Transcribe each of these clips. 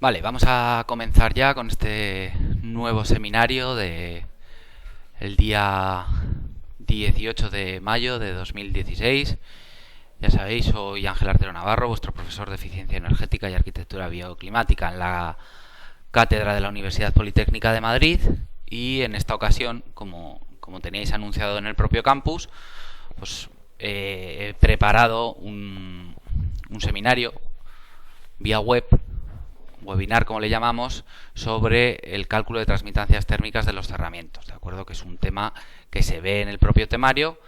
Vale, vamos a comenzar ya con este nuevo seminario de el día 18 de mayo de 2016. Ya sabéis, soy Ángel Artero Navarro, vuestro profesor de Eficiencia Energética y Arquitectura Bioclimática en la Cátedra de la Universidad Politécnica de Madrid. Y en esta ocasión, como teníais anunciado en el propio campus, pues he preparado un seminario vía web, webinar como le llamamos, sobre el cálculo de transmitancias térmicas de los cerramientos, ¿de acuerdo? Que es un tema que se ve en el propio temario,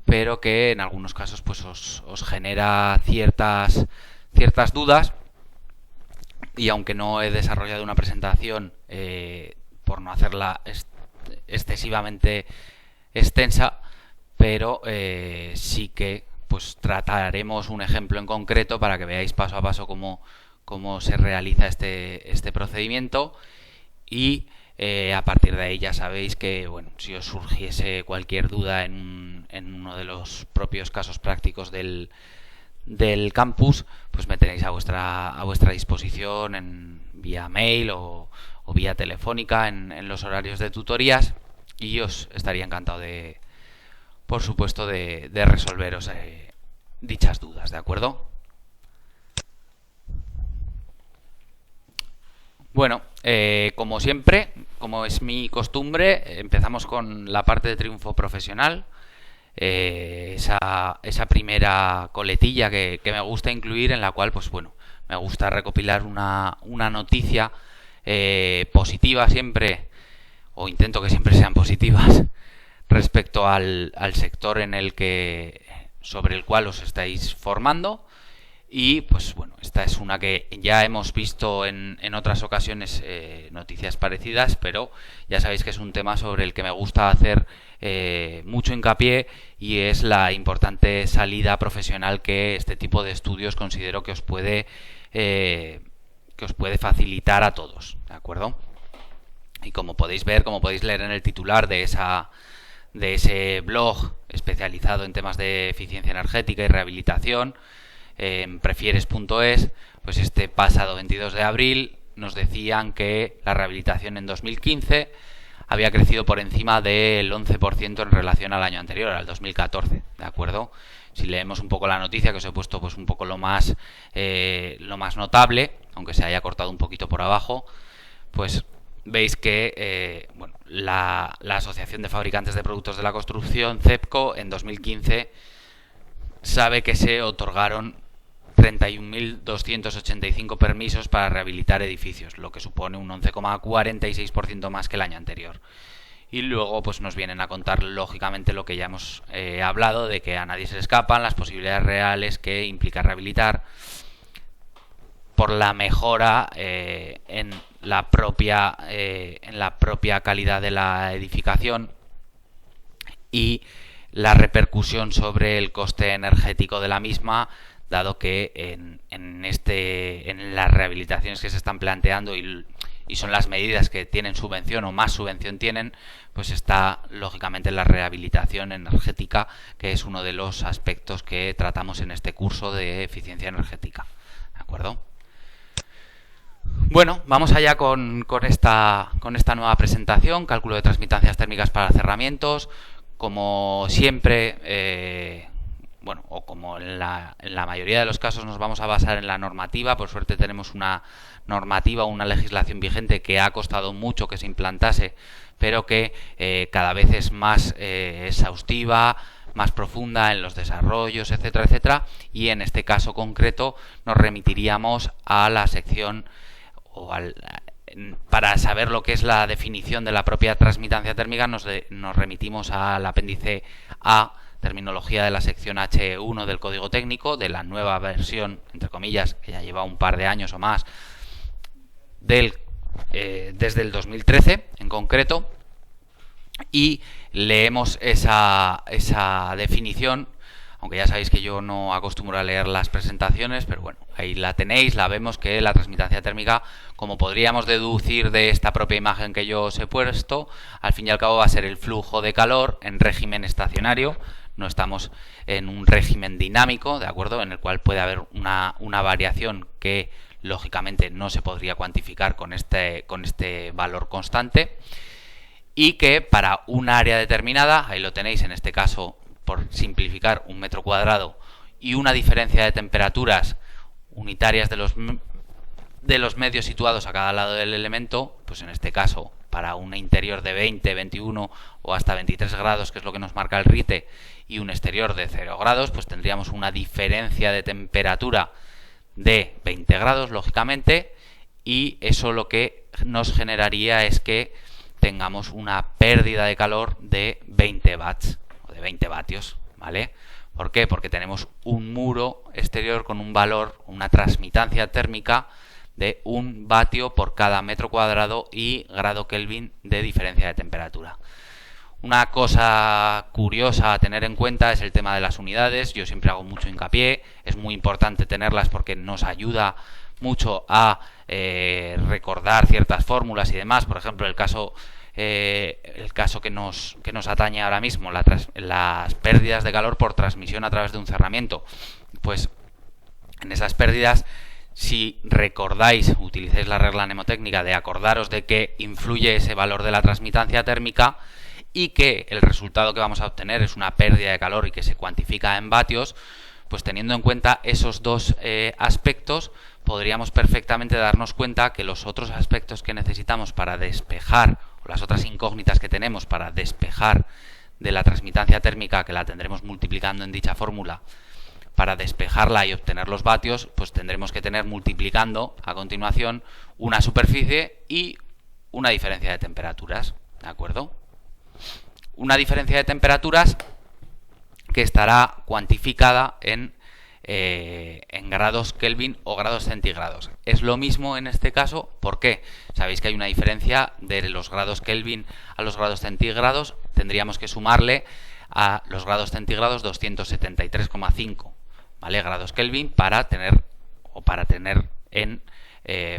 pero que en algunos casos pues os genera ciertas dudas, y aunque no he desarrollado una presentación por no hacerla excesivamente extensa, pero sí que pues trataremos un ejemplo en concreto para que veáis paso a paso cómo se realiza este procedimiento. Y a partir de ahí ya sabéis que, bueno, si os surgiese cualquier duda en uno de los propios casos prácticos del campus, pues me tenéis a vuestra disposición vía mail o vía telefónica en los horarios de tutorías, y os estaría encantado por supuesto, de resolveros dichas dudas, ¿de acuerdo? Bueno, como siempre, como es mi costumbre, empezamos con la parte de triunfo profesional. Esa primera coletilla que me gusta incluir, en la cual, pues bueno, me gusta recopilar una noticia positiva siempre, o intento que siempre sean positivas, respecto al sector sobre el cual os estáis formando. Y pues bueno, esta es una que ya hemos visto en otras ocasiones, noticias parecidas, pero ya sabéis que es un tema sobre el que me gusta hacer mucho hincapié, y es la importante salida profesional que este tipo de estudios considero que os puede facilitar a todos, ¿de acuerdo? Y como podéis leer en el titular de ese blog especializado en temas de eficiencia energética y rehabilitación, en prefieres.es, pues este pasado 22 de abril nos decían que la rehabilitación en 2015 había crecido por encima del 11% en relación al año anterior, al 2014, ¿de acuerdo? Si leemos un poco la noticia, que os he puesto pues un poco lo más notable, aunque se haya cortado un poquito por abajo, pues veis que la Asociación de Fabricantes de Productos de la Construcción, CEPCO, en 2015 sabe que se otorgaron 31.285 permisos para rehabilitar edificios, lo que supone un 11,46% más que el año anterior. Y luego pues nos vienen a contar, lógicamente, lo que ya hemos hablado, de que a nadie se le escapan las posibilidades reales que implica rehabilitar, por la mejora en la propia calidad de la edificación y la repercusión sobre el coste energético de la misma, dado que en las rehabilitaciones que se están planteando y son las medidas que tienen subvención o más subvención tienen, pues está lógicamente la rehabilitación energética, que es uno de los aspectos que tratamos en este curso de eficiencia energética, ¿de acuerdo? Bueno, vamos allá con esta nueva presentación, cálculo de transmitancias térmicas para cerramientos. Como siempre, o como en la mayoría de los casos, nos vamos a basar en la normativa. Por suerte tenemos una normativa, una legislación vigente que ha costado mucho que se implantase, pero que cada vez es más exhaustiva, más profunda en los desarrollos, etcétera, etcétera. Y en este caso concreto nos remitiríamos a la sección para saber lo que es la definición de la propia transmitancia térmica. Nos remitimos al apéndice A, terminología de la sección H1 del Código Técnico, de la nueva versión, entre comillas, que ya lleva un par de años o más, desde el 2013 en concreto, y leemos esa definición, aunque ya sabéis que yo no acostumbro a leer las presentaciones, pero bueno, ahí la tenéis, la vemos, que la transmitancia térmica, como podríamos deducir de esta propia imagen que yo os he puesto, al fin y al cabo va a ser el flujo de calor en régimen estacionario, no estamos en un régimen dinámico, ¿de acuerdo?, en el cual puede haber una variación que lógicamente no se podría cuantificar con este valor constante, y que para un área determinada, ahí lo tenéis, en este caso, por simplificar, 1 metro cuadrado y una diferencia de temperaturas unitarias de los medios situados a cada lado del elemento, pues en este caso para un interior de 20, 21 o hasta 23 grados, que es lo que nos marca el RITE, y un exterior de 0 grados, pues tendríamos una diferencia de temperatura de 20 grados, lógicamente, y eso lo que nos generaría es que tengamos una pérdida de calor de 20 watts o de 20 vatios, ¿vale? ¿Por qué? Porque tenemos un muro exterior con un valor, una transmitancia térmica de 1 vatio por cada metro cuadrado y grado Kelvin de diferencia de temperatura. Una cosa curiosa a tener en cuenta es el tema de las unidades. Yo siempre hago mucho hincapié, es muy importante tenerlas porque nos ayuda mucho a recordar ciertas fórmulas y demás. Por ejemplo, el caso que nos atañe ahora mismo, las pérdidas de calor por transmisión a través de un cerramiento. Pues en esas pérdidas, si recordáis, utilicéis la regla mnemotécnica de acordaros de que influye ese valor de la transmitancia térmica y que el resultado que vamos a obtener es una pérdida de calor y que se cuantifica en vatios, pues teniendo en cuenta esos dos aspectos, podríamos perfectamente darnos cuenta que los otros aspectos que necesitamos para despejar, o las otras incógnitas que tenemos para despejar de la transmitancia térmica, que la tendremos multiplicando en dicha fórmula, para despejarla y obtener los vatios, pues tendremos que tener multiplicando a continuación una superficie y una diferencia de temperaturas, ¿de acuerdo? Una diferencia de temperaturas que estará cuantificada en grados Kelvin o grados centígrados. Es lo mismo en este caso, ¿por qué? Sabéis que hay una diferencia de los grados Kelvin a los grados centígrados, tendríamos que sumarle a los grados centígrados 273,5, ¿vale? Grados Kelvin para tener en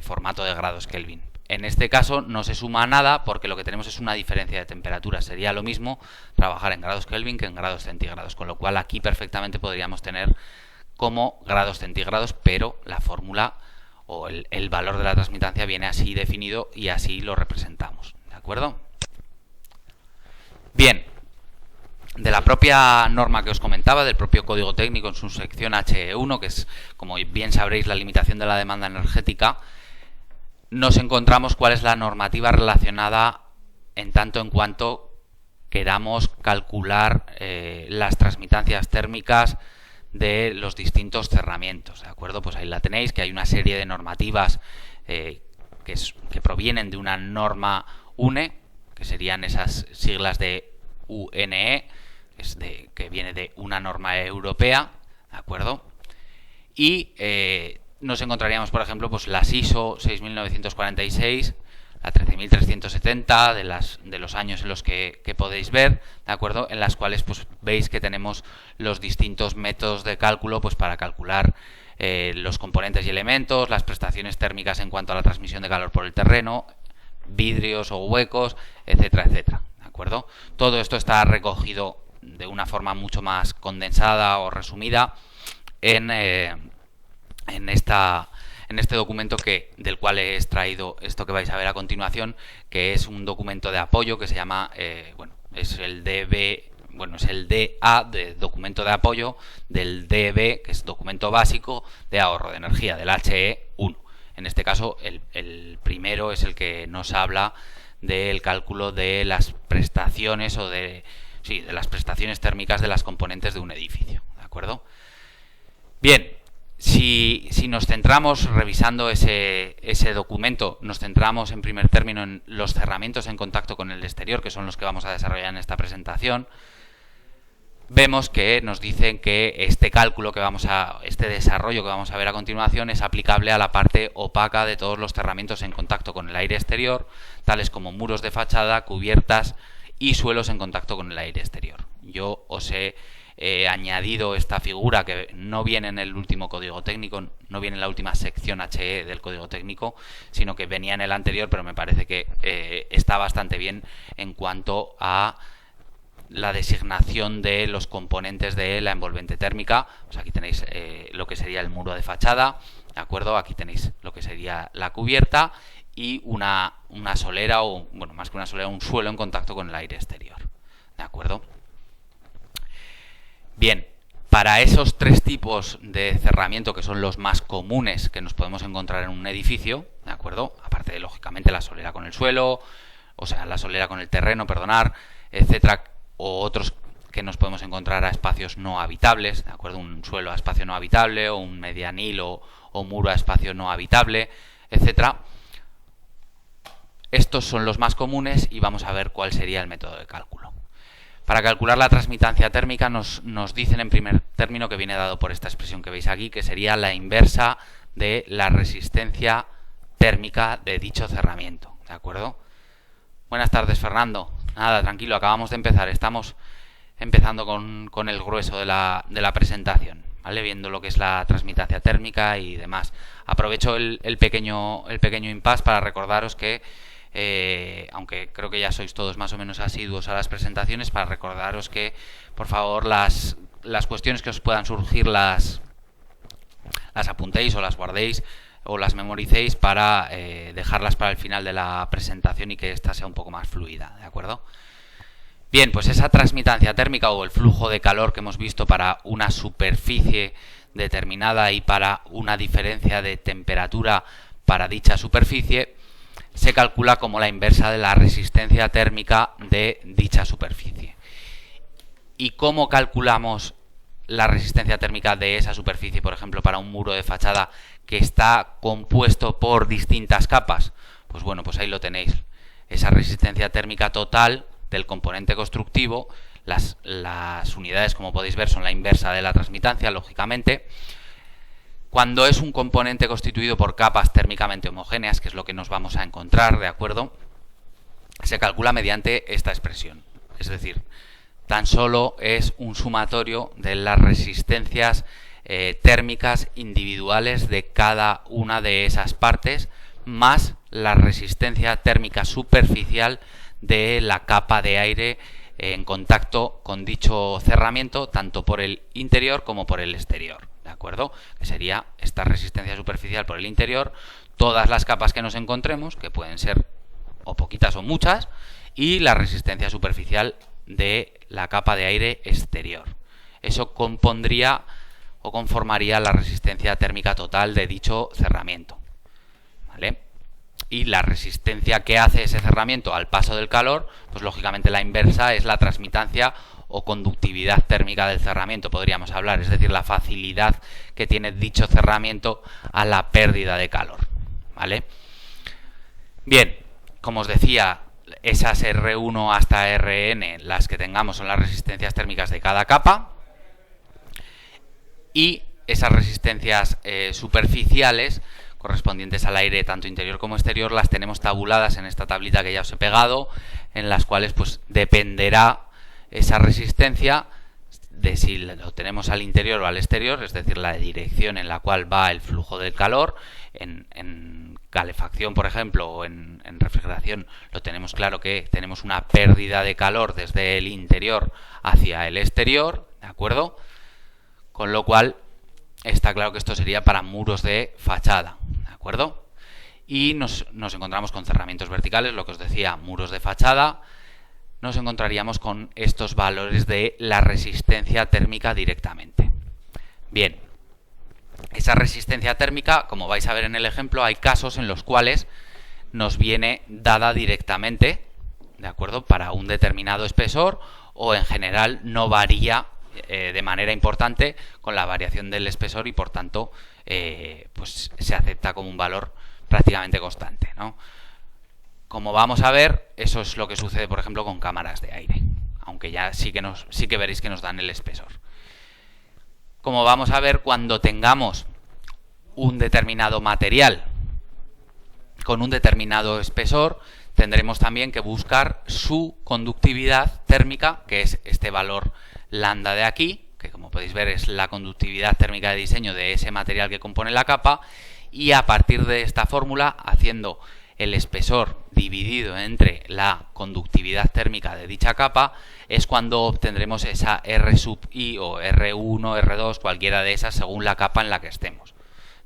formato de grados Kelvin. En este caso no se suma nada porque lo que tenemos es una diferencia de temperatura. Sería lo mismo trabajar en grados Kelvin que en grados centígrados, con lo cual aquí perfectamente podríamos tener como grados centígrados, pero la fórmula o el valor de la transmitancia viene así definido y así lo representamos, ¿de acuerdo? Bien, de la propia norma que os comentaba, del propio código técnico en su sección HE1, que es, como bien sabréis, la limitación de la demanda energética, nos encontramos cuál es la normativa relacionada en tanto en cuanto queramos calcular las transmitancias térmicas de los distintos cerramientos, ¿de acuerdo? Pues ahí la tenéis, que hay una serie de normativas que provienen de una norma UNE, que serían esas siglas de UNE, que viene de una norma europea, ¿de acuerdo? Y nos encontraríamos, por ejemplo, pues las ISO 6946, la 13370 de los años en los que podéis ver, ¿de acuerdo? En las cuales pues veis que tenemos los distintos métodos de cálculo pues para calcular los componentes y elementos, las prestaciones térmicas en cuanto a la transmisión de calor por el terreno, vidrios o huecos, etcétera, etcétera, ¿de acuerdo? Todo esto está recogido de una forma mucho más condensada o resumida en este documento del cual he extraído esto que vais a ver a continuación, que es un documento de apoyo que se llama, es el DA de documento de apoyo del DB, que es documento básico de ahorro de energía, del HE1. En este caso, el primero es el que nos habla del cálculo de las prestaciones de las prestaciones térmicas de las componentes de un edificio, ¿de acuerdo? Bien. Si nos centramos, revisando ese documento, nos centramos en primer término en los cerramientos en contacto con el exterior, que son los que vamos a desarrollar en esta presentación, vemos que nos dicen que este desarrollo que vamos a ver a continuación es aplicable a la parte opaca de todos los cerramientos en contacto con el aire exterior, tales como muros de fachada, cubiertas y suelos en contacto con el aire exterior. Yo os he añadido esta figura que no viene en el último código técnico, no viene en la última sección HE del código técnico, sino que venía en el anterior, pero me parece que está bastante bien en cuanto a la designación de los componentes de la envolvente térmica. Pues aquí tenéis lo que sería el muro de fachada, ¿de acuerdo? Aquí tenéis lo que sería la cubierta y una solera, o bueno, más que una solera, un suelo en contacto con el aire exterior, ¿de acuerdo? Bien, para esos tres tipos de cerramiento, que son los más comunes que nos podemos encontrar en un edificio, ¿de acuerdo? Aparte de, lógicamente, la solera con el suelo, o sea, la solera con el terreno, perdonar, etcétera, o otros que nos podemos encontrar a espacios no habitables, ¿de acuerdo? Un suelo a espacio no habitable, o un medianil o muro a espacio no habitable, etcétera. Estos son los más comunes y vamos a ver cuál sería el método de cálculo. Para calcular la transmitancia térmica nos dicen en primer término, que viene dado por esta expresión que veis aquí, que sería la inversa de la resistencia térmica de dicho cerramiento, ¿de acuerdo? Buenas tardes, Fernando. Nada, tranquilo, acabamos de empezar, estamos empezando con el grueso de la presentación, ¿vale? Viendo lo que es la transmitancia térmica y demás. Aprovecho el pequeño impasse para recordaros que aunque creo que ya sois todos más o menos asiduos a las presentaciones, para recordaros que, por favor, las cuestiones que os puedan surgir las apuntéis o las guardéis o las memoricéis para dejarlas para el final de la presentación y que ésta sea un poco más fluida, ¿de acuerdo? Bien, pues esa transmitancia térmica o el flujo de calor que hemos visto para una superficie determinada y para una diferencia de temperatura para dicha superficie se calcula como la inversa de la resistencia térmica de dicha superficie. ¿Y cómo calculamos la resistencia térmica de esa superficie, por ejemplo, para un muro de fachada que está compuesto por distintas capas? Pues bueno, pues ahí lo tenéis. Esa resistencia térmica total del componente constructivo, las unidades, como podéis ver, son la inversa de la transmitancia, lógicamente. Cuando es un componente constituido por capas térmicamente homogéneas, que es lo que nos vamos a encontrar, ¿de acuerdo?, se calcula mediante esta expresión. Es decir, tan solo es un sumatorio de las resistencias térmicas individuales de cada una de esas partes, más la resistencia térmica superficial de la capa de aire en contacto con dicho cerramiento, tanto por el interior como por el exterior, ¿de acuerdo? Que sería esta resistencia superficial por el interior, todas las capas que nos encontremos, que pueden ser o poquitas o muchas, y la resistencia superficial de la capa de aire exterior. Eso compondría o conformaría la resistencia térmica total de dicho cerramiento, ¿vale? Y la resistencia que hace ese cerramiento al paso del calor, pues lógicamente la inversa es la transmitancia o conductividad térmica del cerramiento, podríamos hablar, es decir, la facilidad que tiene dicho cerramiento a la pérdida de calor, ¿vale? Bien, como os decía, esas R1 hasta Rn, las que tengamos, son las resistencias térmicas de cada capa, y esas resistencias superficiales correspondientes al aire tanto interior como exterior las tenemos tabuladas en esta tablita que ya os he pegado, en las cuales pues dependerá esa resistencia de si lo tenemos al interior o al exterior, es decir, la dirección en la cual va el flujo del calor. En calefacción, por ejemplo, o en refrigeración, lo tenemos claro que tenemos una pérdida de calor desde el interior hacia el exterior, ¿de acuerdo? Con lo cual está claro que esto sería para muros de fachada, ¿de acuerdo? Y nos encontramos con cerramientos verticales, lo que os decía, muros de fachada, nos encontraríamos con estos valores de la resistencia térmica directamente. Bien, esa resistencia térmica, como vais a ver en el ejemplo, hay casos en los cuales nos viene dada directamente, ¿de acuerdo?, para un determinado espesor, o en general no varía de manera importante con la variación del espesor y por tanto pues se acepta como un valor prácticamente constante, ¿no? Como vamos a ver, eso es lo que sucede, por ejemplo, con cámaras de aire, aunque ya sí que veréis que nos dan el espesor. Como vamos a ver, cuando tengamos un determinado material con un determinado espesor, tendremos también que buscar su conductividad térmica, que es este valor lambda de aquí, que como podéis ver es la conductividad térmica de diseño de ese material que compone la capa, y a partir de esta fórmula, haciendo el espesor dividido entre la conductividad térmica de dicha capa, es cuando obtendremos esa R sub I o R1, R2, cualquiera de esas según la capa en la que estemos.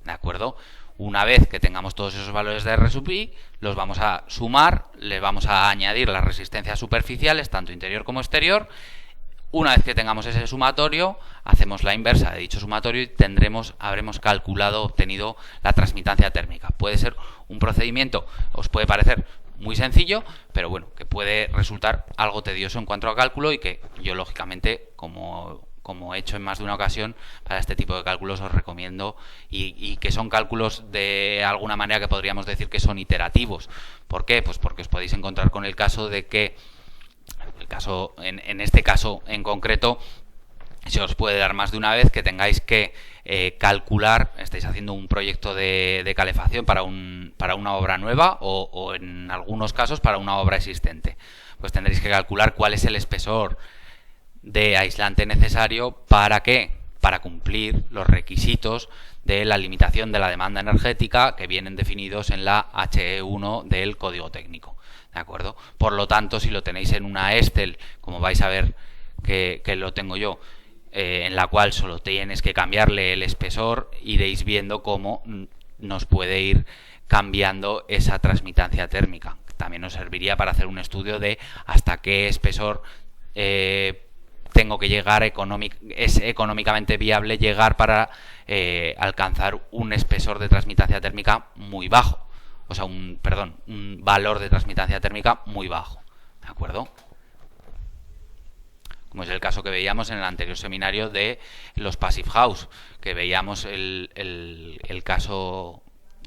¿De acuerdo? Una vez que tengamos todos esos valores de R sub I, los vamos a sumar, les vamos a añadir las resistencias superficiales, tanto interior como exterior. Una vez que tengamos ese sumatorio, hacemos la inversa de dicho sumatorio y habremos calculado, obtenido la transmitancia térmica. Puede ser un procedimiento, os puede parecer muy sencillo, pero bueno, que puede resultar algo tedioso en cuanto a cálculo y que yo, lógicamente, como he hecho en más de una ocasión, para este tipo de cálculos os recomiendo y que son cálculos de alguna manera que podríamos decir que son iterativos. ¿Por qué? Pues porque os podéis encontrar con el caso de que, en este caso en concreto, se os puede dar más de una vez que tengáis que calcular, estáis haciendo un proyecto de calefacción para una obra nueva o en algunos casos para una obra existente. Pues tendréis que calcular cuál es el espesor de aislante necesario para cumplir los requisitos de la limitación de la demanda energética que vienen definidos en la HE1 del código técnico. ¿De acuerdo? Por lo tanto, si lo tenéis en una Excel, como vais a ver que lo tengo yo, en la cual solo tienes que cambiarle el espesor, iréis viendo cómo nos puede ir cambiando esa transmitancia térmica. También nos serviría para hacer un estudio de hasta qué espesor tengo que llegar, es económicamente viable llegar para alcanzar un espesor de transmitancia térmica muy bajo. O sea, un valor de transmitancia térmica muy bajo. ¿De acuerdo? Como es el caso que veíamos en el anterior seminario de los Passive House, que veíamos el caso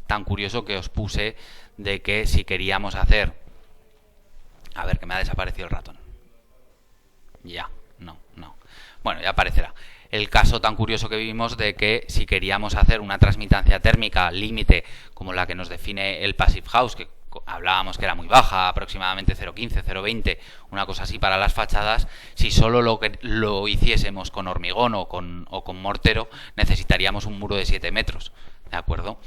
tan curioso que os puse de que si queríamos hacer... A ver, que me ha desaparecido el ratón. Ya, no. Bueno, ya aparecerá. El caso tan curioso que vimos de que si queríamos hacer una transmitancia térmica límite como la que nos define el Passive House, que hablábamos que era muy baja, aproximadamente 0,15, 0,20, una cosa así para las fachadas, si solo lo hiciésemos con hormigón o con mortero, necesitaríamos un muro de 7 metros. ¿De acuerdo?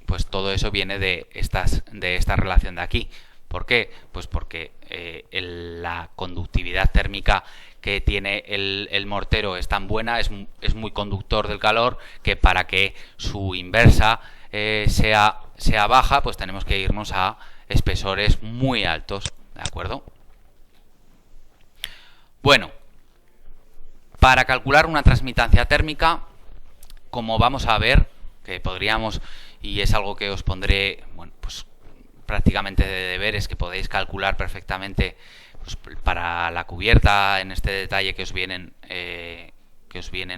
Pues todo eso viene de esta relación de aquí. ¿Por qué? Pues porque la conductividad térmica que tiene el mortero es tan buena, es muy conductor del calor, que para que su inversa sea baja, pues tenemos que irnos a espesores muy altos. ¿De acuerdo? Bueno, para calcular una transmitancia térmica, como vamos a ver, que podríamos, y es algo que os pondré, bueno, pues prácticamente de deberes que podéis calcular perfectamente, pues, para la cubierta, en este detalle que os vienen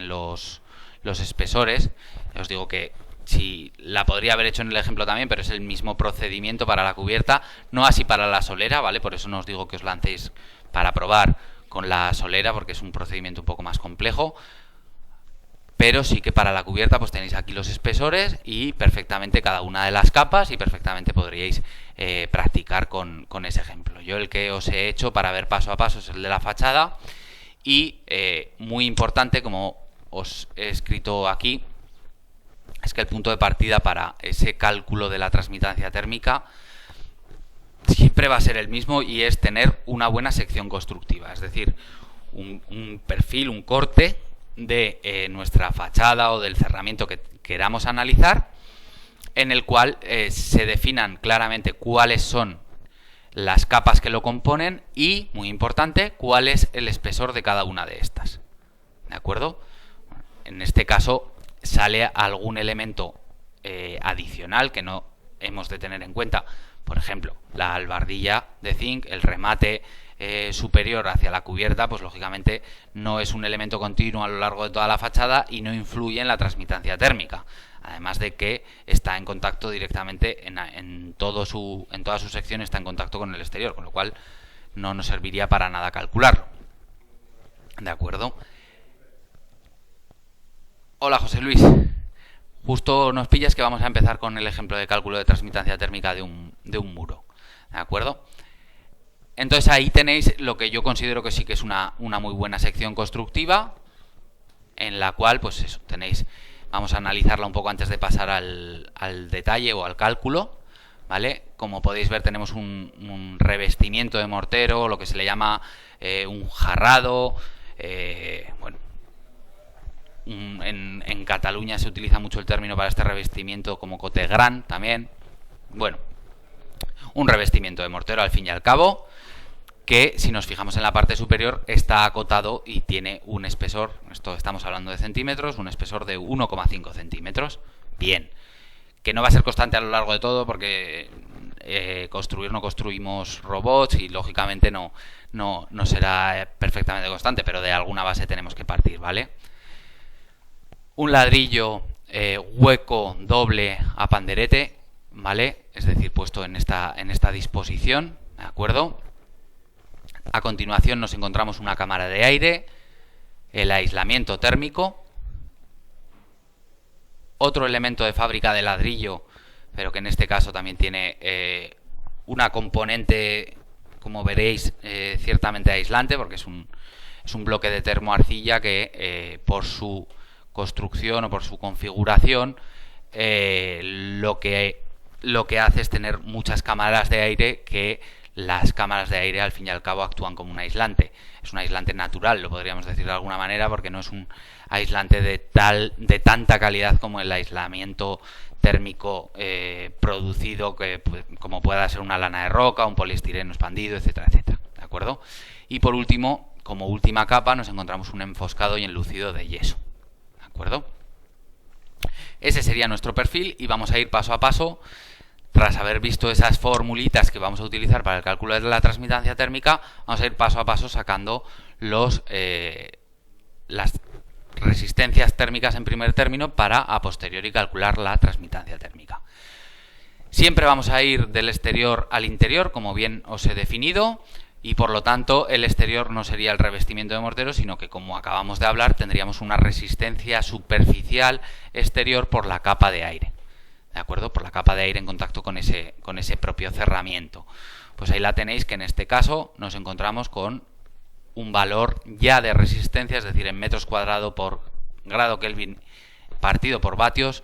los espesores. Os digo que si la podría haber hecho en el ejemplo también, pero es el mismo procedimiento para la cubierta, no así para la solera, ¿vale? Por eso no os digo que os lancéis para probar con la solera, porque es un procedimiento un poco más complejo. Pero sí que para la cubierta pues tenéis aquí los espesores y perfectamente cada una de las capas, y perfectamente podríais practicar con ese ejemplo. Yo el que os he hecho para ver paso a paso es el de la fachada, y muy importante, como os he escrito aquí, es que el punto de partida para ese cálculo de la transmitancia térmica siempre va a ser el mismo, y es tener una buena sección constructiva, es decir, un perfil, un corte de nuestra fachada o del cerramiento que queramos analizar, en el cual se definan claramente cuáles son las capas que lo componen y, muy importante, cuál es el espesor de cada una de estas. ¿De acuerdo? En este caso sale algún elemento adicional que no hemos de tener en cuenta. Por ejemplo, la albardilla de zinc, el remate superior hacia la cubierta, pues lógicamente no es un elemento continuo a lo largo de toda la fachada y no influye en la transmitancia térmica. Además de que está en contacto directamente en toda su sección, está en contacto con el exterior, con lo cual no nos serviría para nada calcularlo. ¿De acuerdo? Hola, José Luis. Justo nos pillas que vamos a empezar con el ejemplo de cálculo de transmitancia térmica de un muro. ¿De acuerdo? Entonces ahí tenéis lo que yo considero que sí que es una muy buena sección constructiva, en la cual pues eso, tenéis, vamos a analizarla un poco antes de pasar al detalle o al cálculo, ¿vale? Como podéis ver, tenemos un revestimiento de mortero, lo que se le llama un jarrado. Bueno, en Cataluña se utiliza mucho el término para este revestimiento como cotegran también. Bueno, un revestimiento de mortero al fin y al cabo, que si nos fijamos en la parte superior está acotado y tiene un espesor, esto estamos hablando de centímetros, un espesor de 1,5 centímetros. Bien, que no va a ser constante a lo largo de todo porque no construimos robots y lógicamente no será perfectamente constante, pero de alguna base tenemos que partir, ¿vale? Un ladrillo hueco doble a panderete, ¿vale? Es decir, puesto en esta disposición, ¿de acuerdo? A continuación nos encontramos una cámara de aire, el aislamiento térmico, otro elemento de fábrica de ladrillo, pero que en este caso también tiene una componente, como veréis, ciertamente aislante, porque es un bloque de termoarcilla que por su construcción o por su configuración lo que hace es tener muchas cámaras de aire, que las cámaras de aire al fin y al cabo actúan como un aislante. Es un aislante natural, lo podríamos decir de alguna manera, porque no es un aislante de tanta calidad como el aislamiento térmico producido, como pueda ser una lana de roca, un poliestireno expandido, etcétera, etcétera. ¿De acuerdo? Y por último, como última capa, nos encontramos un enfoscado y enlucido de yeso. ¿De acuerdo? Ese sería nuestro perfil y vamos a ir paso a paso. Tras haber visto esas formulitas que vamos a utilizar para el cálculo de la transmitancia térmica, vamos a ir paso a paso sacando las resistencias térmicas en primer término para a posteriori calcular la transmitancia térmica. Siempre vamos a ir del exterior al interior, como bien os he definido, y por lo tanto el exterior no sería el revestimiento de mortero, sino que, como acabamos de hablar, tendríamos una resistencia superficial exterior por la capa de aire. ¿De acuerdo? Por la capa de aire en contacto con ese propio cerramiento. Pues ahí la tenéis, que en este caso nos encontramos con un valor ya de resistencia, es decir, en metros cuadrados por grado Kelvin partido por vatios,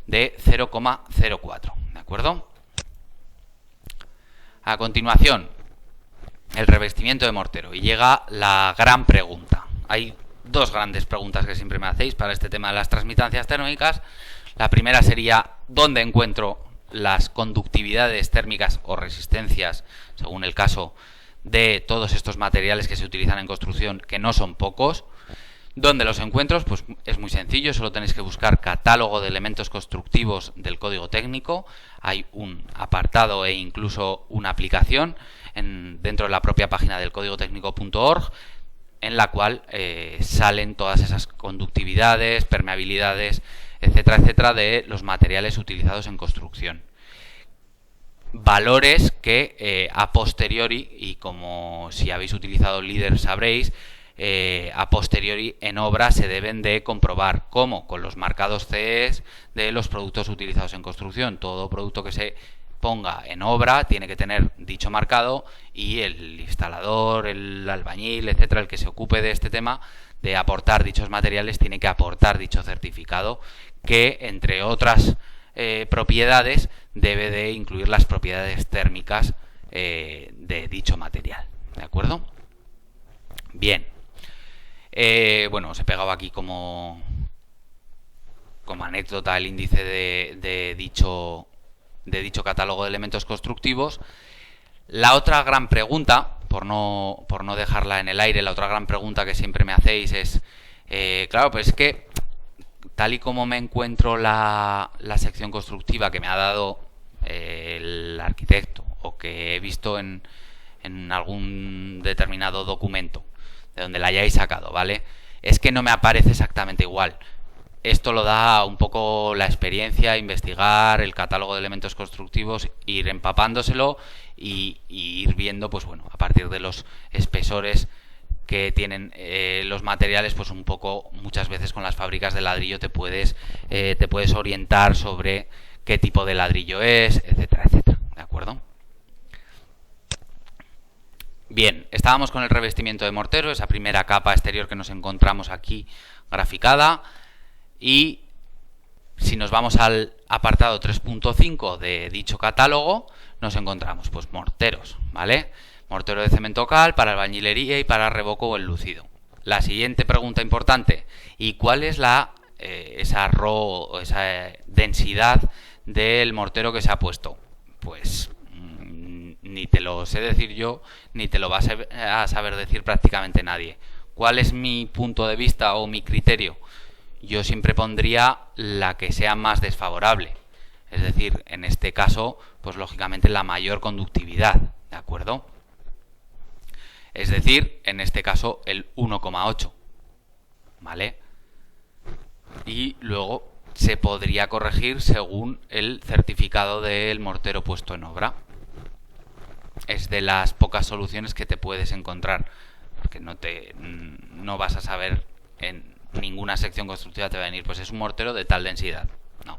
de 0,04. ¿De acuerdo? A continuación, el revestimiento de mortero. Y llega la gran pregunta. Hay dos grandes preguntas que siempre me hacéis para este tema de las transmitancias térmicas. La primera sería: ¿dónde encuentro las conductividades térmicas o resistencias, según el caso, de todos estos materiales que se utilizan en construcción, que no son pocos? ¿Dónde los encuentro? Pues es muy sencillo, solo tenéis que buscar catálogo de elementos constructivos del código técnico. Hay un apartado e incluso una aplicación dentro de la propia página del códigotécnico.org, en la cual salen todas esas conductividades, permeabilidades, etcétera, etcétera, de los materiales utilizados en construcción. Valores que a posteriori, y como si habéis utilizado LEADER sabréis, a posteriori en obra se deben de comprobar. ¿Cómo? Con los marcados CEs de los productos utilizados en construcción. Todo producto que se ponga en obra tiene que tener dicho marcado, y el instalador, el albañil, etcétera, el que se ocupe de este tema de aportar dichos materiales, tiene que aportar dicho certificado, que entre otras propiedades debe de incluir las propiedades térmicas de dicho material. ¿De acuerdo? Bien. Bueno, os he pegado aquí como anécdota el índice de dicho catálogo de elementos constructivos. La otra gran pregunta, por no dejarla en el aire, la otra gran pregunta que siempre me hacéis es, claro, pues es que tal y como me encuentro la sección constructiva que me ha dado el arquitecto, o que he visto en algún determinado documento de donde la hayáis sacado, ¿vale? Es que no me aparece exactamente igual. Esto lo da un poco la experiencia, investigar el catálogo de elementos constructivos, ir empapándoselo y ir viendo, pues bueno, a partir de los espesores que tienen los materiales, pues un poco, muchas veces con las fábricas de ladrillo te puedes orientar sobre qué tipo de ladrillo es, etcétera, etcétera. ¿De acuerdo? Bien, estábamos con el revestimiento de mortero, esa primera capa exterior que nos encontramos aquí graficada, y Si nos vamos al apartado 3.5 de dicho catálogo, nos encontramos pues morteros, ¿vale? Mortero de cemento cal para albañilería y para revoco o enlucido. La siguiente pregunta importante: ¿y cuál es esa densidad del mortero que se ha puesto? Pues ni te lo sé decir yo, ni te lo va a saber decir prácticamente nadie. ¿Cuál es mi punto de vista o mi criterio? Yo siempre pondría la que sea más desfavorable. Es decir, en este caso, pues lógicamente la mayor conductividad, ¿de acuerdo? Es decir, en este caso el 1,8, ¿vale? Y luego se podría corregir según el certificado del mortero puesto en obra. Es de las pocas soluciones que te puedes encontrar, porque no vas a saber en ninguna sección constructiva te va a venir, pues es un mortero de tal densidad. No.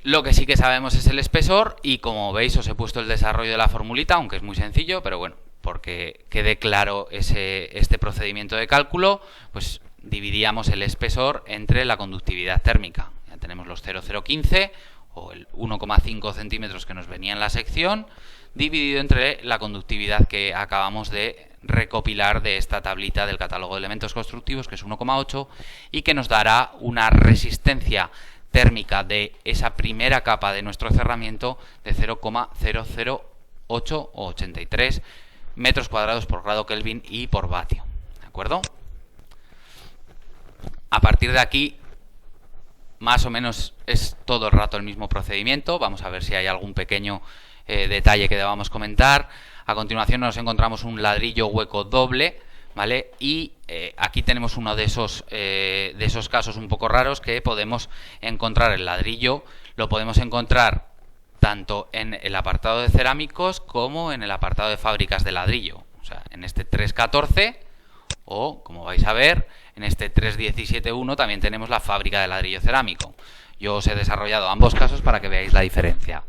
Lo que sí que sabemos es el espesor, y como veis os he puesto el desarrollo de la formulita, aunque es muy sencillo, pero bueno, porque quede claro este procedimiento de cálculo, pues dividíamos el espesor entre la conductividad térmica. Ya tenemos los 0,015 o el 1,5 centímetros que nos venía en la sección, dividido entre la conductividad que acabamos de recopilar de esta tablita del catálogo de elementos constructivos, que es 1,8, y que nos dará una resistencia térmica de esa primera capa de nuestro cerramiento de 0,008 o 83 metros cuadrados por grado Kelvin y por vatio. ¿De acuerdo? A partir de aquí, más o menos es todo el rato el mismo procedimiento. Vamos a ver si hay algún pequeño detalle que debamos comentar. A continuación nos encontramos un ladrillo hueco doble, ¿vale? Y aquí tenemos uno de esos casos un poco raros que podemos encontrar. El ladrillo lo podemos encontrar tanto en el apartado de cerámicos como en el apartado de fábricas de ladrillo. O sea, en este 3.14 o, como vais a ver, en este 3.17.1 también tenemos la fábrica de ladrillo cerámico. Yo os he desarrollado ambos casos para que veáis la diferencia.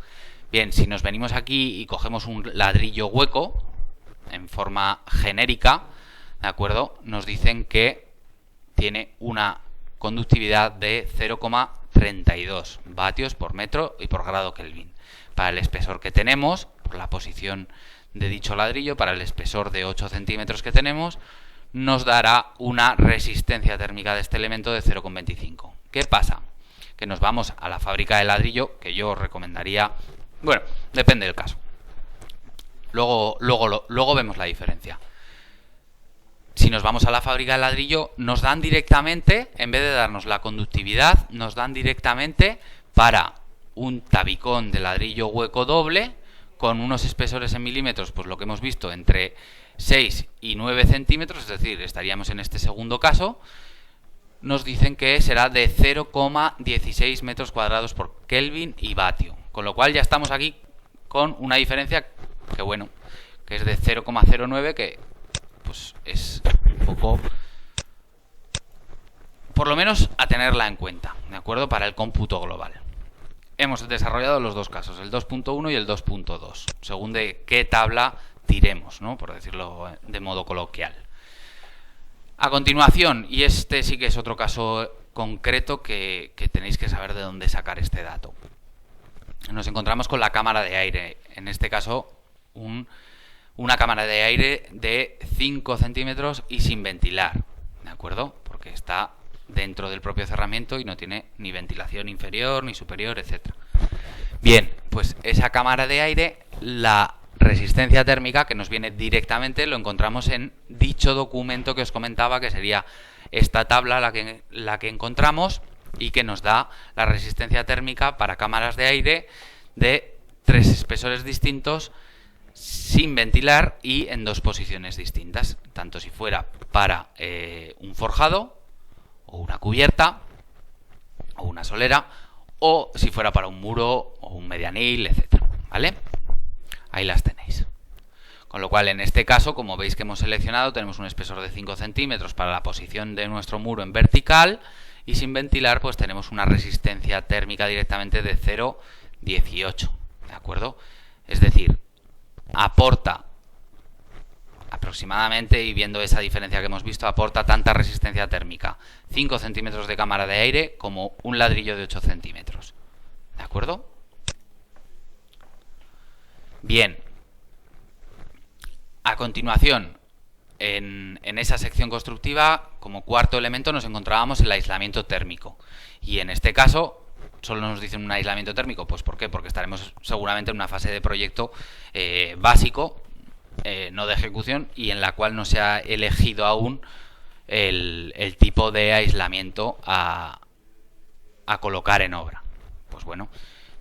Bien, si nos venimos aquí y cogemos un ladrillo hueco en forma genérica, ¿de acuerdo? Nos dicen que tiene una conductividad de 0,32 vatios por metro y por grado Kelvin. Para el espesor que tenemos, por la posición de dicho ladrillo, para el espesor de 8 centímetros que tenemos, nos dará una resistencia térmica de este elemento de 0,25. ¿Qué pasa? Que nos vamos a la fábrica de ladrillo, que yo os recomendaría. Bueno, depende del caso. Luego vemos la diferencia. Si nos vamos a la fábrica de ladrillo, nos dan directamente, en vez de darnos la conductividad, nos dan directamente para un tabicón de ladrillo hueco doble con unos espesores en milímetros, pues lo que hemos visto, entre 6 y 9 centímetros, es decir, estaríamos en este segundo caso. Nos dicen que será de 0,16 metros cuadrados por Kelvin y vatio, con lo cual ya estamos aquí con una diferencia que, bueno, que es de 0,09, que pues es un poco, por lo menos, a tenerla en cuenta, ¿de acuerdo? Para el cómputo global. Hemos desarrollado los dos casos, el 2.1 y el 2.2, según de qué tabla tiremos, ¿no? Por decirlo de modo coloquial. A continuación, y este sí que es otro caso concreto que tenéis que saber de dónde sacar este dato. Nos encontramos con la cámara de aire, en este caso una cámara de aire de 5 centímetros y sin ventilar, ¿de acuerdo? Porque está dentro del propio cerramiento y no tiene ni ventilación inferior ni superior, etcétera. Bien, pues esa cámara de aire, la resistencia térmica que nos viene directamente, lo encontramos en dicho documento que os comentaba, que sería esta tabla la que encontramos y que nos da la resistencia térmica para cámaras de aire de 3 espesores distintos, sin ventilar y en 2 posiciones distintas, tanto si fuera para un forjado o una cubierta o una solera, o si fuera para un muro o un medianil, etcétera, ¿vale? Ahí las tenéis. Con lo cual, en este caso, como veis que hemos seleccionado, tenemos un espesor de 5 centímetros para la posición de nuestro muro en vertical, y sin ventilar pues tenemos una resistencia térmica directamente de 0,18, ¿de acuerdo? Es decir, aporta aproximadamente, y viendo esa diferencia que hemos visto, aporta tanta resistencia térmica 5 centímetros de cámara de aire como un ladrillo de 8 centímetros. ¿De acuerdo? Bien. A continuación, en esa sección constructiva, como cuarto elemento, nos encontrábamos el aislamiento térmico. Y en este caso, solo nos dicen un aislamiento térmico. Pues ¿por qué? Porque estaremos seguramente en una fase de proyecto básico, no de ejecución, y en la cual no se ha elegido aún el tipo de aislamiento a colocar en obra. Pues bueno,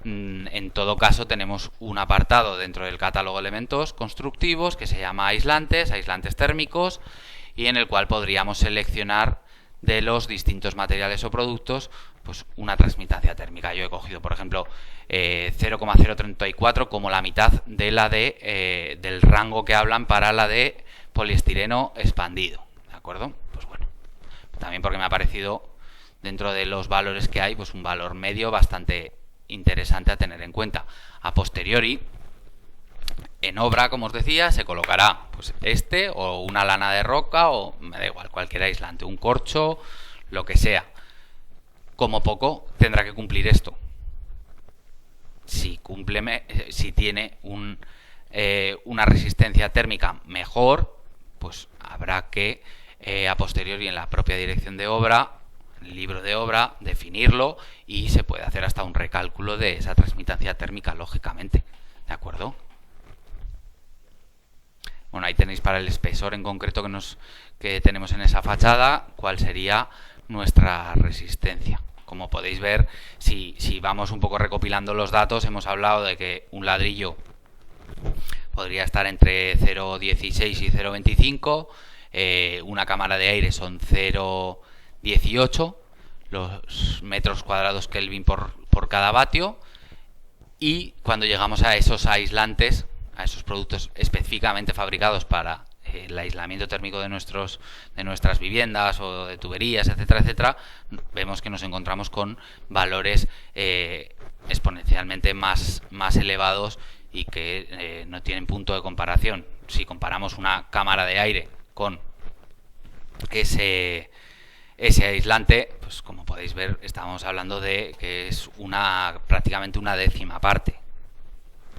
en todo caso tenemos un apartado dentro del catálogo de elementos constructivos que se llama aislantes térmicos, y en el cual podríamos seleccionar de los distintos materiales o productos pues una transmitancia térmica. Yo he cogido, por ejemplo, 0,034 como la mitad de la del rango que hablan para la de poliestireno expandido. ¿De acuerdo? Pues bueno, también porque me ha parecido, dentro de los valores que hay, pues un valor medio bastante interesante a tener en cuenta. A posteriori, en obra, como os decía, se colocará pues o una lana de roca, o me da igual, cualquier aislante, un corcho, lo que sea. Como poco tendrá que cumplir esto. Si tiene una resistencia térmica mejor, pues habrá que a posteriori en la propia dirección de obra, en el libro de obra, definirlo, y se puede hacer hasta un recálculo de esa transmitancia térmica, lógicamente. ¿De acuerdo? Bueno, ahí tenéis para el espesor en concreto que tenemos en esa fachada, cuál sería nuestra resistencia. Como podéis ver, si vamos un poco recopilando los datos, hemos hablado de que un ladrillo podría estar entre 0,16 y 0,25, una cámara de aire son 0,18 los metros cuadrados Kelvin por cada vatio, y cuando llegamos a esos aislantes, a esos productos específicamente fabricados para el aislamiento térmico de nuestras viviendas o de tuberías, etcétera, etcétera, vemos que nos encontramos con valores exponencialmente más elevados y que no tienen punto de comparación. Si comparamos una cámara de aire con ese aislante, pues como podéis ver, estamos hablando de que es prácticamente una décima parte,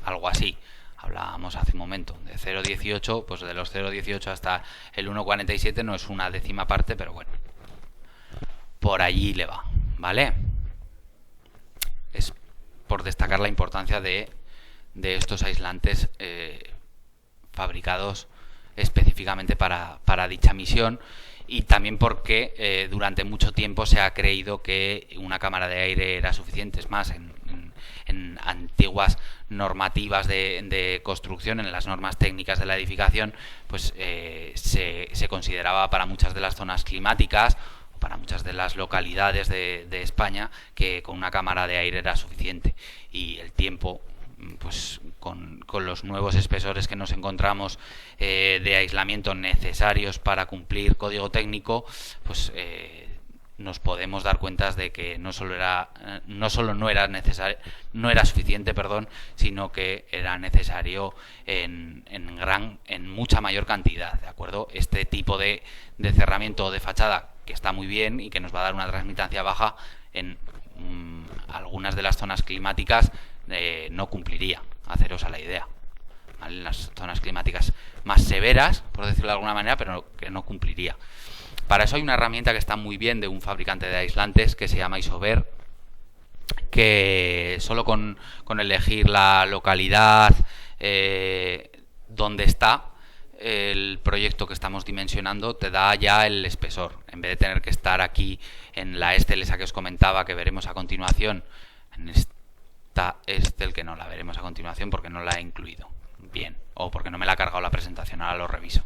algo así. Hablábamos hace un momento de 0,18, pues de los 0,18 hasta el 1,47 no es una décima parte, pero bueno, por allí le va, ¿vale? Es por destacar la importancia de estos aislantes fabricados específicamente para dicha misión, y también porque durante mucho tiempo se ha creído que una cámara de aire era suficiente. Es más, en antiguas normativas de construcción, en las normas técnicas de la edificación, pues se consideraba para muchas de las zonas climáticas, o para muchas de las localidades de España, que con una cámara de aire era suficiente. Y el tiempo, pues con los nuevos espesores que nos encontramos de aislamiento necesarios para cumplir código técnico, pues nos podemos dar cuenta de que no era suficiente, sino que era necesario en mucha mayor cantidad, ¿de acuerdo? Este tipo de cerramiento de fachada, que está muy bien y que nos va a dar una transmitancia baja, en algunas de las zonas climáticas no cumpliría, haceros a la idea, ¿vale? En las zonas climáticas más severas, por decirlo de alguna manera, pero que no cumpliría. Para eso hay una herramienta que está muy bien de un fabricante de aislantes que se llama Isover, que solo con elegir la localidad donde está el proyecto que estamos dimensionando, te da ya el espesor. En vez de tener que estar aquí en la Excel esa que os comentaba, que veremos a continuación, en esta Excel, que no la veremos a continuación porque no la he incluido bien, o porque no me la ha cargado la presentación, ahora lo reviso.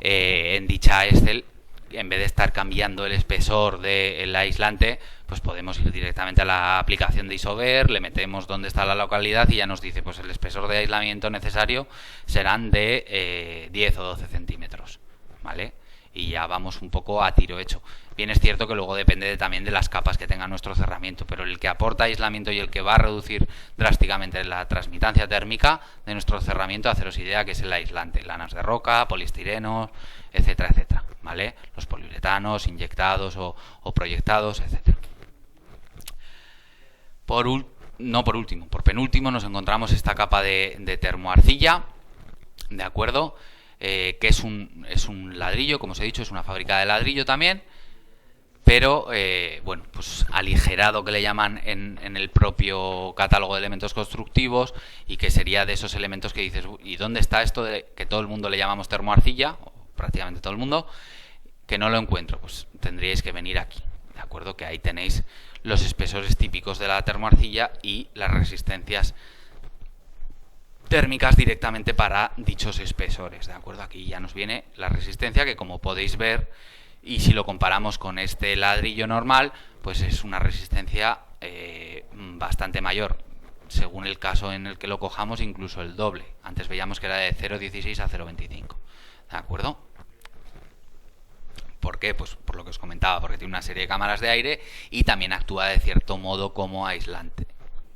En dicha Excel, en vez de estar cambiando el espesor del aislante, pues podemos ir directamente a la aplicación de Isover, le metemos dónde está la localidad y ya nos dice, pues el espesor de aislamiento necesario serán de 10 o 12 centímetros, ¿vale? y ya vamos un poco a tiro hecho. Bien, es cierto que luego depende también de las capas que tenga nuestro cerramiento, pero el que aporta aislamiento y el que va a reducir drásticamente la transmitancia térmica de nuestro cerramiento, haceros idea que es el aislante, lanas de roca, poliestirenos, etcétera, etcétera, ¿vale? Los poliuretanos inyectados o proyectados, etcétera. Por penúltimo nos encontramos esta capa de termoarcilla, ¿de acuerdo? Que es un ladrillo, como os he dicho, es una fábrica de ladrillo también, pero bueno, pues aligerado, que le llaman en el propio catálogo de elementos constructivos, y que sería de esos elementos que dices, ¿y dónde está esto de que todo el mundo le llamamos termoarcilla? O prácticamente todo el mundo, que no lo encuentro. Pues tendríais que venir aquí, ¿de acuerdo? Que ahí tenéis los espesores típicos de la termoarcilla y las resistencias térmicas directamente para dichos espesores, ¿de acuerdo? Aquí ya nos viene la resistencia, que como podéis ver, y si lo comparamos con este ladrillo normal, pues es una resistencia bastante mayor, según el caso en el que lo cojamos, incluso el doble. Antes veíamos que era de 0,16 a 0,25, ¿de acuerdo? ¿Por qué? Pues por lo que os comentaba, porque tiene una serie de cámaras de aire y también actúa de cierto modo como aislante,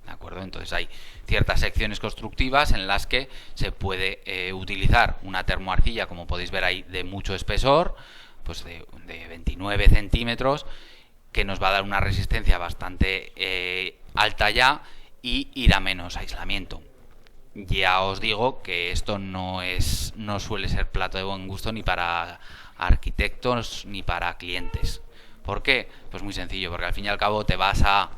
¿de acuerdo? Entonces hay ciertas secciones constructivas en las que se puede utilizar una termoarcilla, como podéis ver ahí, de mucho espesor, pues de 29 centímetros, que nos va a dar una resistencia bastante alta ya y ir a menos aislamiento. Ya os digo que esto no suele ser plato de buen gusto ni para arquitectos ni para clientes. ¿Por qué? Pues muy sencillo, porque al fin y al cabo te vas a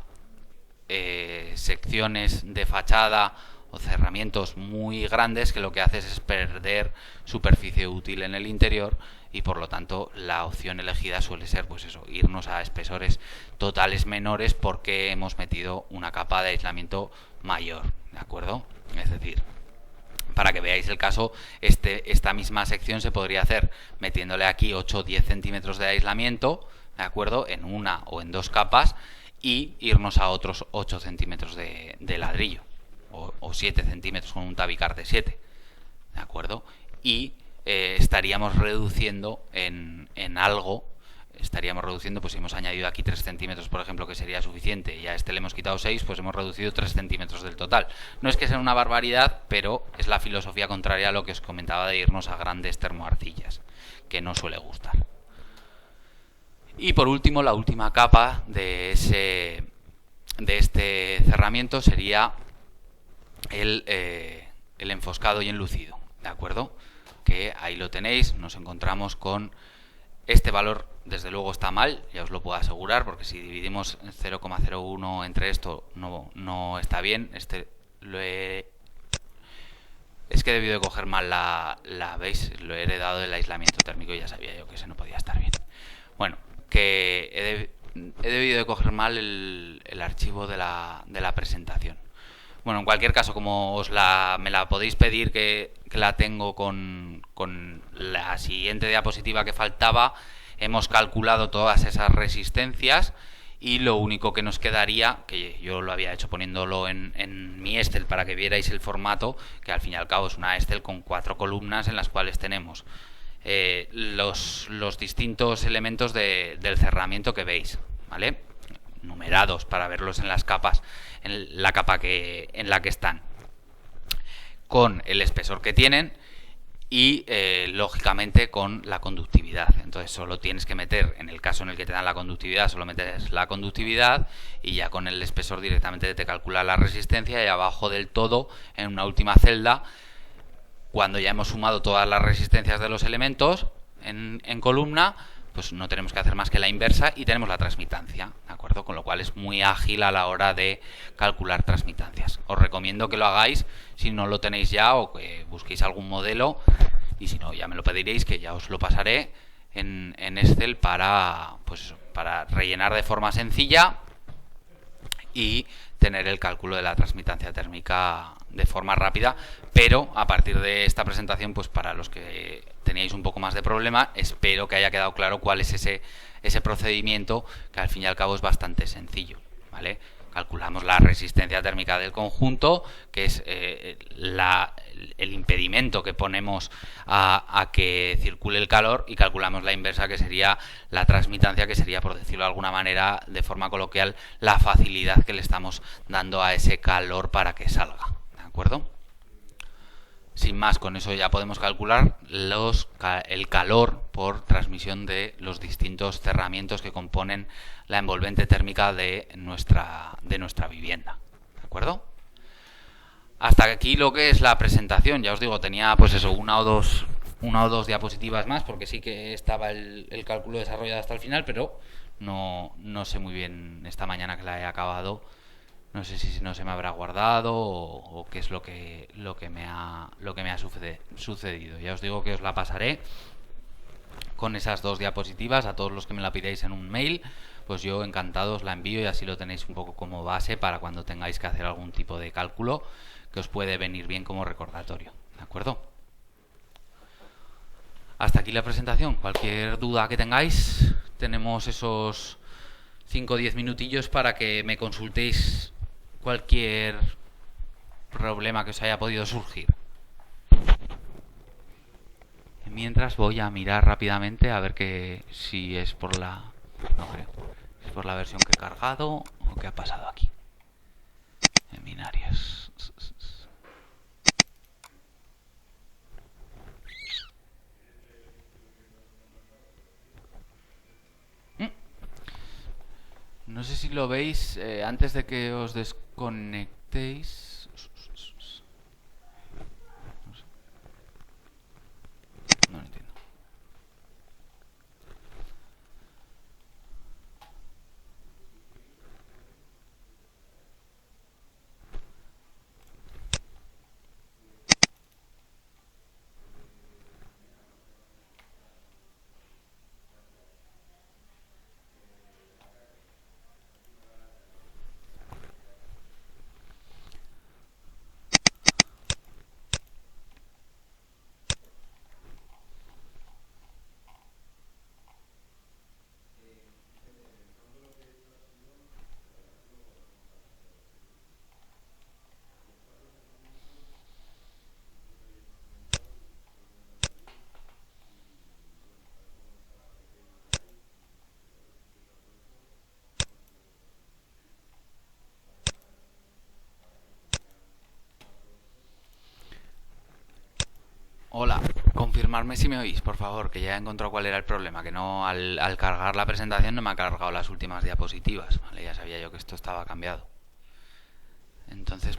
secciones de fachada o cerramientos muy grandes, que lo que haces es perder superficie útil en el interior, y por lo tanto la opción elegida suele ser, pues eso, irnos a espesores totales menores, porque hemos metido una capa de aislamiento mayor, ¿de acuerdo? Es decir, para que veáis el caso, esta misma sección se podría hacer metiéndole aquí 8 o 10 centímetros de aislamiento, ¿de acuerdo? En una o en dos capas, y irnos a otros 8 centímetros de ladrillo, o 7 centímetros con un tabicar de 7, ¿de acuerdo? Y estaríamos reduciendo en algo. Estaríamos reduciendo, pues si hemos añadido aquí 3 centímetros, por ejemplo, que sería suficiente, y a este le hemos quitado 6, pues hemos reducido 3 centímetros del total. No es que sea una barbaridad, pero es la filosofía contraria a lo que os comentaba de irnos a grandes termoarcillas, que no suele gustar. Y por último, la última capa de este cerramiento sería el enfoscado y enlucido, ¿de acuerdo? Que ahí lo tenéis, nos encontramos con este valor. Desde luego está mal, ya os lo puedo asegurar, porque si dividimos 0,01 entre esto no está bien. Es que he debido de coger mal ¿veis? Lo he heredado del aislamiento térmico y ya sabía yo que ese no podía estar bien. Bueno, que he debido de coger mal el archivo de la presentación. Bueno, en cualquier caso, como me la podéis pedir, que la tengo con la siguiente diapositiva que faltaba, hemos calculado todas esas resistencias, y lo único que nos quedaría, que yo lo había hecho poniéndolo en mi Excel para que vierais el formato, que al fin y al cabo es una Excel con 4 columnas en las cuales tenemos los distintos elementos del cerramiento que veis, ¿vale? Numerados para verlos en las capas, en la capa en la que están, con el espesor que tienen y lógicamente con la conductividad. Entonces solo tienes que meter, en el caso en el que te dan la conductividad, solo metes la conductividad, y ya con el espesor directamente te calcula la resistencia, y abajo del todo, en una última celda, cuando ya hemos sumado todas las resistencias de los elementos en columna, pues no tenemos que hacer más que la inversa y tenemos la transmitancia, ¿de acuerdo? Con lo cual es muy ágil a la hora de calcular transmitancias. Os recomiendo que lo hagáis si no lo tenéis ya, o que busquéis algún modelo, y si no, ya me lo pediréis, que ya os lo pasaré en Excel para rellenar de forma sencilla y tener el cálculo de la transmitancia térmica de forma rápida. Pero a partir de esta presentación, pues para los que teníais un poco más de problema, espero que haya quedado claro cuál es ese procedimiento, que al fin y al cabo es bastante sencillo, ¿vale? calculamos la resistencia térmica del conjunto, que es el impedimento que ponemos a que circule el calor, y calculamos la inversa, que sería la transmitancia, que sería, por decirlo de alguna manera, de forma coloquial, la facilidad que le estamos dando a ese calor para que salga. ¿De acuerdo? Sin más, con eso ya podemos calcular el calor por transmisión de los distintos cerramientos que componen la envolvente térmica de nuestra vivienda. ¿De acuerdo? Hasta aquí lo que es la presentación. Ya os digo, tenía pues eso, una o dos diapositivas más, porque sí que estaba el cálculo desarrollado hasta el final, pero no sé muy bien esta mañana que la he acabado. No sé si no se me habrá guardado o qué es lo que me ha sucedido. Ya os digo que os la pasaré con esas dos diapositivas a todos los que me la pidáis en un mail. Pues yo encantado os la envío y así lo tenéis un poco como base para cuando tengáis que hacer algún tipo de cálculo que os puede venir bien como recordatorio. ¿De acuerdo? Hasta aquí la presentación. Cualquier duda que tengáis, tenemos esos 5 o 10 minutillos para que me consultéis cualquier problema que os haya podido surgir. Mientras voy a mirar rápidamente a ver si es por la... no creo. Si es por la versión que he cargado o qué ha pasado aquí. Seminarios. No sé si lo veis antes de que os desconectéis. No lo entiendo. Hola, confirmarme si me oís, por favor, que ya he encontrado cuál era el problema, que no al cargar la presentación no me ha cargado las últimas diapositivas, ¿vale? Ya sabía yo que esto estaba cambiado. Entonces,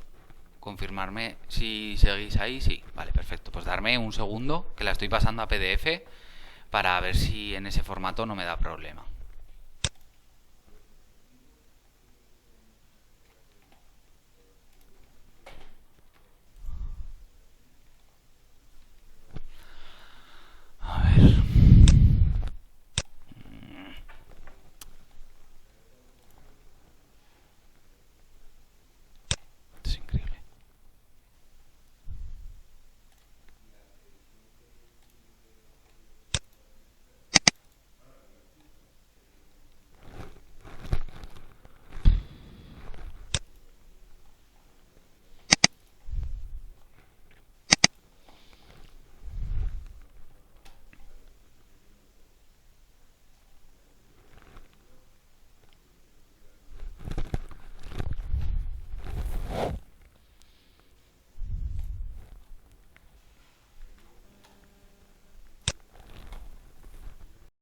confirmarme si seguís ahí, sí, vale, perfecto. Pues darme un segundo, que la estoy pasando a PDF, para ver si en ese formato no me da problema.